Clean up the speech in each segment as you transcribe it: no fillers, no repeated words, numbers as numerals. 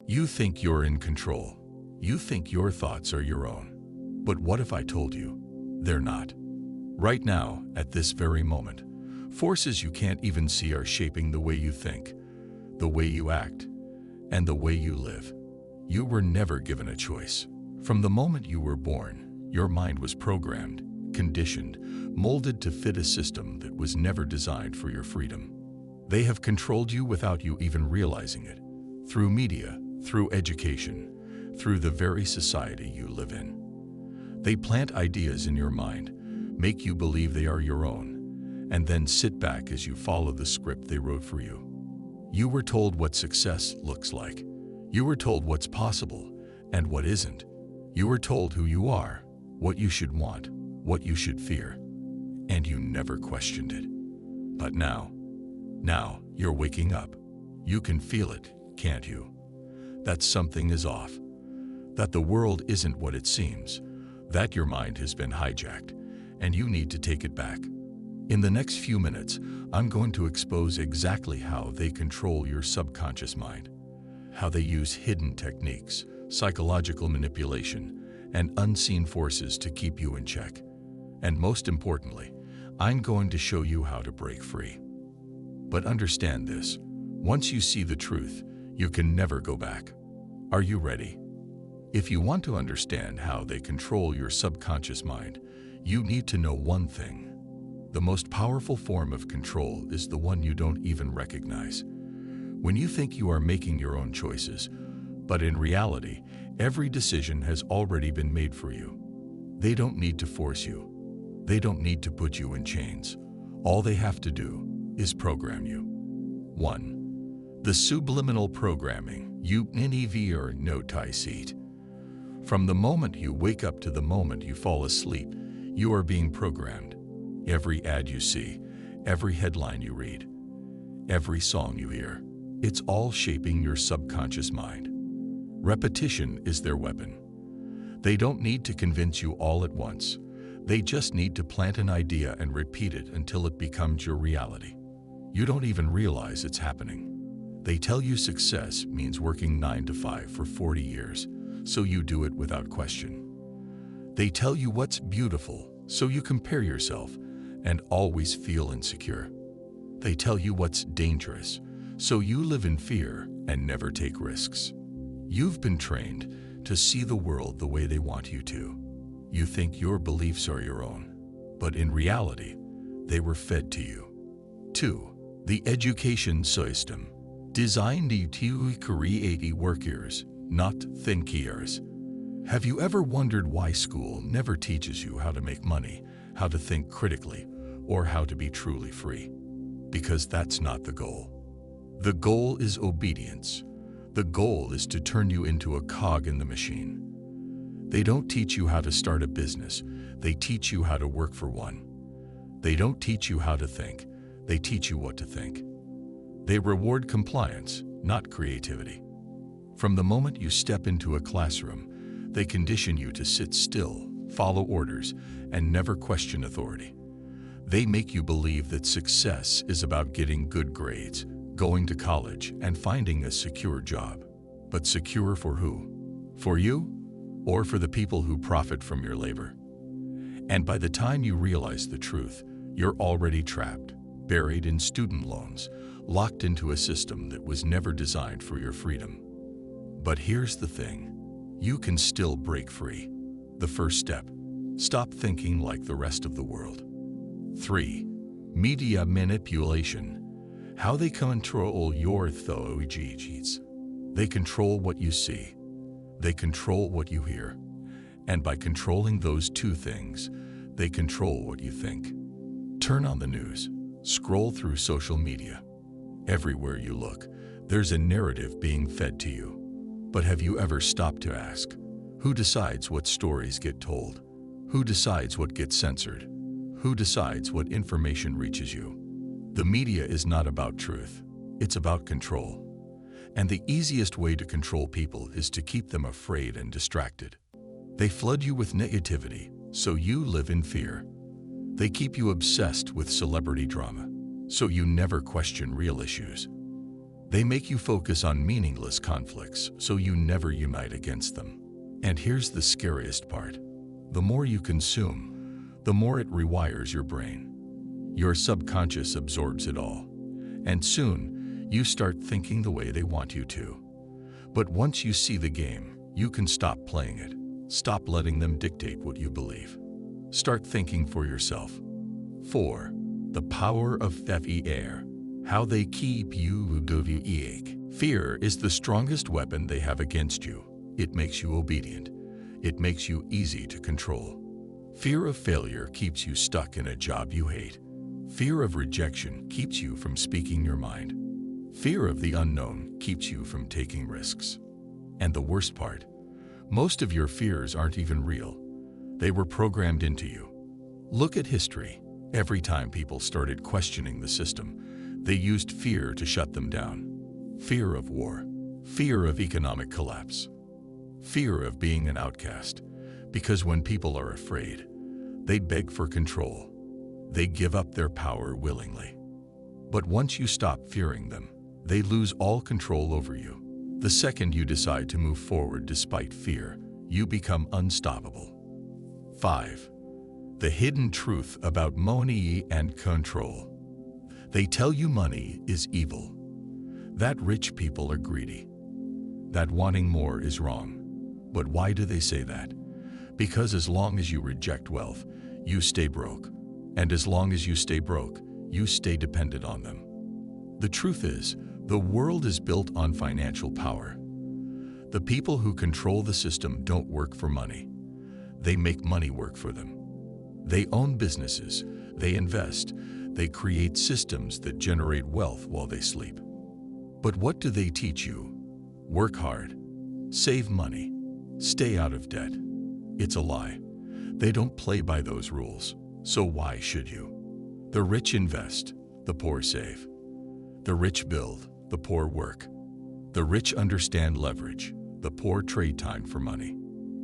You think you're in control. You think your thoughts are your own. But what if I told you they're not? Right now, at this very moment, forces you can't even see are shaping the way you think, the way you act, and the way you live. You were never given a choice. From the moment you were born, your mind was programmed, conditioned, molded to fit a system that was never designed for your freedom. They have controlled you without you even realizing it, through media, through education, through the very society you live in. They plant ideas in your mind, make you believe they are your own, and then sit back as you follow the script they wrote for you. You were told what success looks like. You were told what's possible and what isn't. You were told who you are, what you should want, what you should fear, and you never questioned it. But now you're waking up. You can feel it, can't you? That something is off, that the world isn't what it seems, that your mind has been hijacked, and you need to take it back. In the next few minutes, I'm going to expose exactly how they control your subconscious mind, how they use hidden techniques, psychological manipulation, and unseen forces to keep you in check. And most importantly, I'm going to show you how to break free. But understand this, once you see the truth, you can never go back. Are you ready? If you want to understand how they control your subconscious mind, you need to know one thing. The most powerful form of control is the one you don't even recognize. When you think you are making your own choices, but in reality, every decision has already been made for you. They don't need to force you. They don't need to put you in chains. All they have to do is program you. 1. The subliminal programming, UNEV or noticeit. From the moment you wake up to the moment you fall asleep, you are being programmed. Every ad you see, every headline you read, every song you hear, it's all shaping your subconscious mind. Repetition is their weapon. They don't need to convince you all at once. They just need to plant an idea and repeat it until it becomes your reality. You don't even realize it's happening. They tell you success means working 9 to 5 for 40 years, so you do it without question. They tell you what's beautiful, so you compare yourself and always feel insecure. They tell you what's dangerous, so you live in fear and never take risks. You've been trained to see the world the way they want you to. You think your beliefs are your own, but in reality, they were fed to you. 2. The education system, designed to create workers, not thinkers. Have you ever wondered why school never teaches you how to make money, how to think critically, or how to be truly free? Because that's not the goal. The goal is obedience. The goal is to turn you into a cog in the machine. They don't teach you how to start a business. They teach you how to work for one. They don't teach you how to think. They teach you what to think. They reward compliance, not creativity. From the moment you step into a classroom, they condition you to sit still, follow orders, and never question authority. They make you believe that success is about getting good grades, going to college, and finding a secure job. But secure for who? For you? Or for the people who profit from your labor? And by the time you realize the truth, you're already trapped, buried in student loans, locked into a system that was never designed for your freedom. But here's the thing. You can still break free. The first step, stop thinking like the rest of the world. 3. Media manipulation. How they control your thoughts. They control what you see. They control what you hear. And by controlling those two things, they control what you think. Turn on the news. Scroll through social media. Everywhere you look, there's a narrative being fed to you. But have you ever stopped to ask, who decides what stories get told? Who decides what gets censored? Who decides what information reaches you? The media is not about truth. It's about control. And the easiest way to control people is to keep them afraid and distracted. They flood you with negativity, so you live in fear. They keep you obsessed with celebrity drama, so you never question real issues. They make you focus on meaningless conflicts so you never unite against them. And here's the scariest part. The more you consume, the more it rewires your brain. Your subconscious absorbs it all. And soon, you start thinking the way they want you to. But once you see the game, you can stop playing it. Stop letting them dictate what you believe. Start thinking for yourself. 4. The power of fear. How they keep you awake. Fear is the strongest weapon they have against you. It makes you obedient. It makes you easy to control. Fear of failure keeps you stuck in a job you hate. Fear of rejection keeps you from speaking your mind. Fear of the unknown keeps you from taking risks. And the worst part, most of your fears aren't even real. They were programmed into you. Look at history. Every time people started questioning the system, they used fear to shut them down. Fear of war, fear of economic collapse, fear of being an outcast. Because when people are afraid, they beg for control. They give up their power willingly. But once you stop fearing them, they lose all control over you. The second you decide to move forward despite fear, you become unstoppable. 5. The hidden truth about money and control. They tell you money is evil, that rich people are greedy, that wanting more is wrong. But why do they say that? Because as long as you reject wealth, you stay broke. And as long as you stay broke, you stay dependent on them. The truth is, the world is built on financial power. The people who control the system don't work for money. They make money work for them. They own businesses, they invest, they create systems that generate wealth while they sleep. But what do they teach you? Work hard, save money, stay out of debt. It's a lie. They don't play by those rules, so why should you? The rich invest, the poor save. The rich build, the poor work. The rich understand leverage, the poor trade time for money.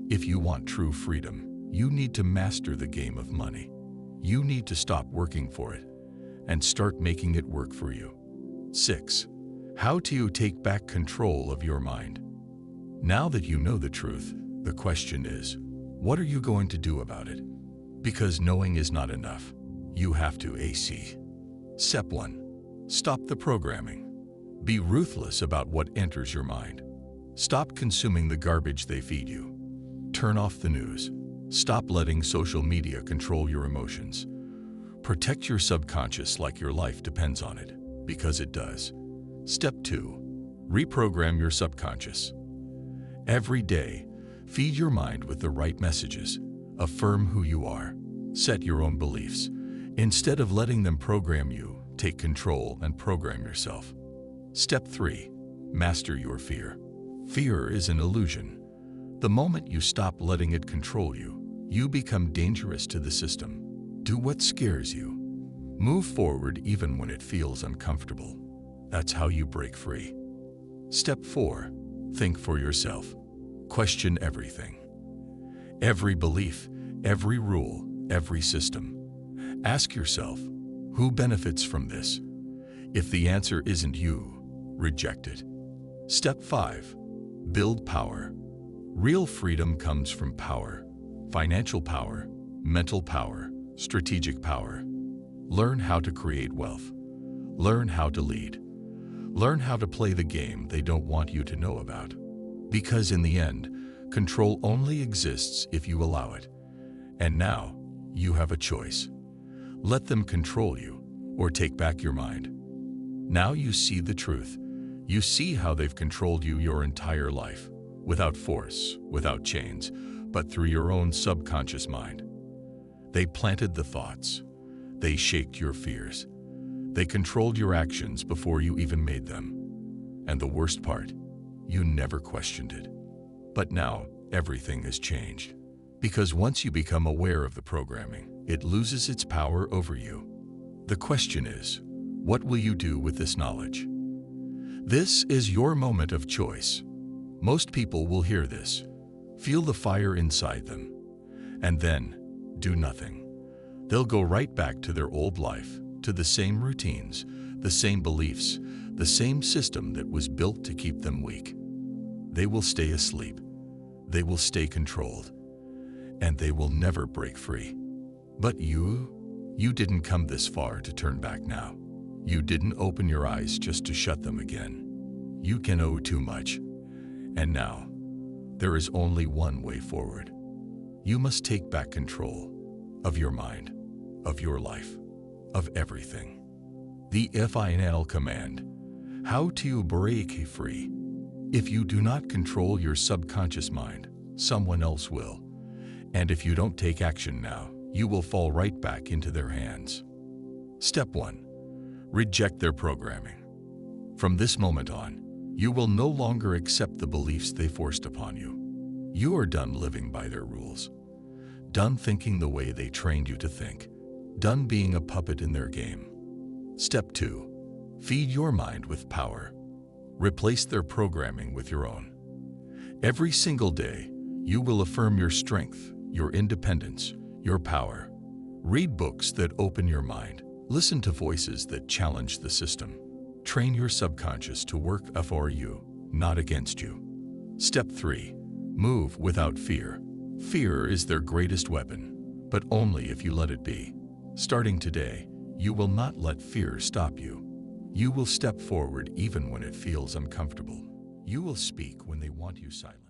If you want true freedom, you need to master the game of money. You need to stop working for it and start making it work for you. 6. How to take back control of your mind. Now that you know the truth, the question is, what are you going to do about it? Because knowing is not enough. You have to AC. Step 1. Stop the programming. Be ruthless about what enters your mind. Stop consuming the garbage they feed you. Turn off the news. Stop letting social media control your emotions. Protect your subconscious like your life depends on it, because it does. Step 2. Reprogram your subconscious. Every day, feed your mind with the right messages. Affirm who you are. Set your own beliefs. Instead of letting them program you, take control and program yourself. Step 3. Master your fear. Fear is an illusion. The moment you stop letting it control you, you become dangerous to the system. Do what scares you. Move forward even when it feels uncomfortable. That's how you break free. Step 4. Think for yourself. Question everything. Every belief, every rule, every system. Ask yourself, who benefits from this? If the answer isn't you, reject it. Step 5. Build power. Real freedom comes from power. Financial power, mental power, strategic power. Learn how to create wealth. Learn how to lead. Learn how to play the game they don't want you to know about. Because in the end, control only exists if you allow it. And now, you have a choice. Let them control you, or take back your mind. Now you see the truth. You see how they've controlled you your entire life, without force, without chains, but through your own subconscious mind. They planted the thoughts. They shaped your fears. They controlled your actions before you even made them. And the worst part, you never questioned it. But now, everything has changed. Because once you become aware of the programming, it loses its power over you. The question is, what will you do with this knowledge? This is your moment of choice. Most people will hear this, feel the fire inside them, and then do nothing. They'll go right back to their old life, to the same routines, the same beliefs, the same system that was built to keep them weak. They will stay asleep, they will stay controlled, and they will never break free. But you didn't come this far to turn back now. You didn't open your eyes just to shut them again. You can owe too much, and now there is only one way forward. You must take back control of your mind, of your life, of everything. The final command: how to break free. If you do not control your subconscious mind, someone else will. And if you don't take action now, you will fall right back into their hands. Step 1. Reject their programming. From this moment on, you will no longer accept the beliefs they forced upon you. You are done living by their rules. Done thinking the way they trained you to think. Done being a puppet in their game. Step 2. Feed your mind with power. Replace their programming with your own. Every single day, you will affirm your strength, your independence, your power. Read books that open your mind. Listen to voices that challenge the system. Train your subconscious to work for you, not against you. Step 3. Move without fear. Fear is their greatest weapon, but only if you let it be. Starting today, you will not let fear stop you. You will step forward even when it feels uncomfortable. You will speak when they want you silent.